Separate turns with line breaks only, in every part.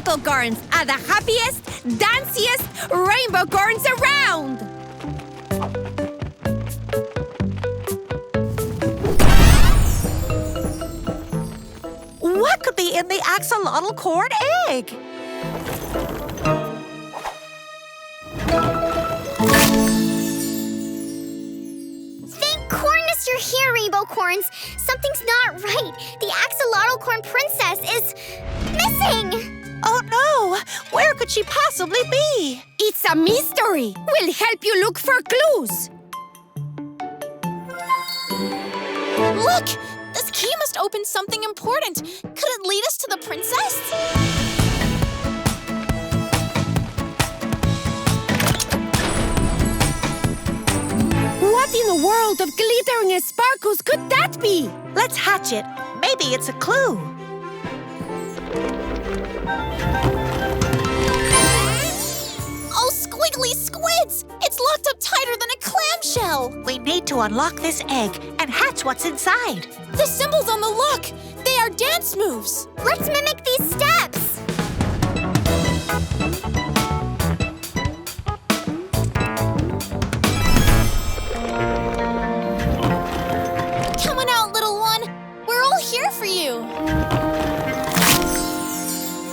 Rainbocorns are the happiest, danciest Rainbocorns around!
What could be in the Axolotlcorn egg?
Thank goodness you're here, Rainbocorns. Something's not right. The Axolotlcorn princess is missing.
Oh no! Where could she possibly be?
It's a mystery. We'll help you look for clues.
Look! This key must open something important. Could it lead us to the princess?
What in the world of glittering and sparkles could that be?
Let's hatch it. Maybe it's a clue.
Oh, squiggly squids! It's locked up tighter than a clamshell!
We need to unlock this egg and hatch what's inside.
The symbols on the lock! They are dance moves!
Let's mimic these steps.
Come on out, little one! We're all here for you!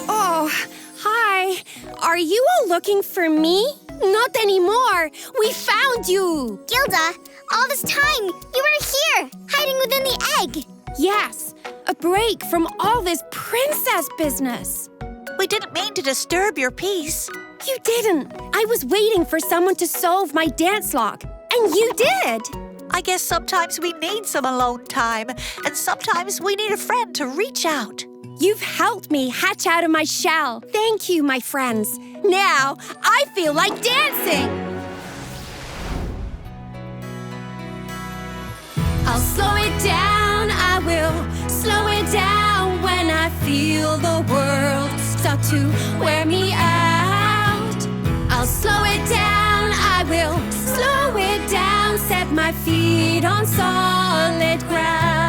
Oh, hi. Are you all looking for me? Not anymore. We found you.
Gilda, all this time, you were here, hiding within the egg.
Yes, a break from all this princess business.
We didn't mean to disturb your peace.
You didn't. I was waiting for someone to solve my dance lock, and you did.
I guess sometimes we need some alone time, and sometimes we need a friend to reach out.
You've helped me hatch out of my shell. Thank you, my friends. Now, I feel like dancing. I'll slow it down, I will slow it down when I feel the world start to wear me out. I'll slow it down, I will slow it down, set my feet on solid ground.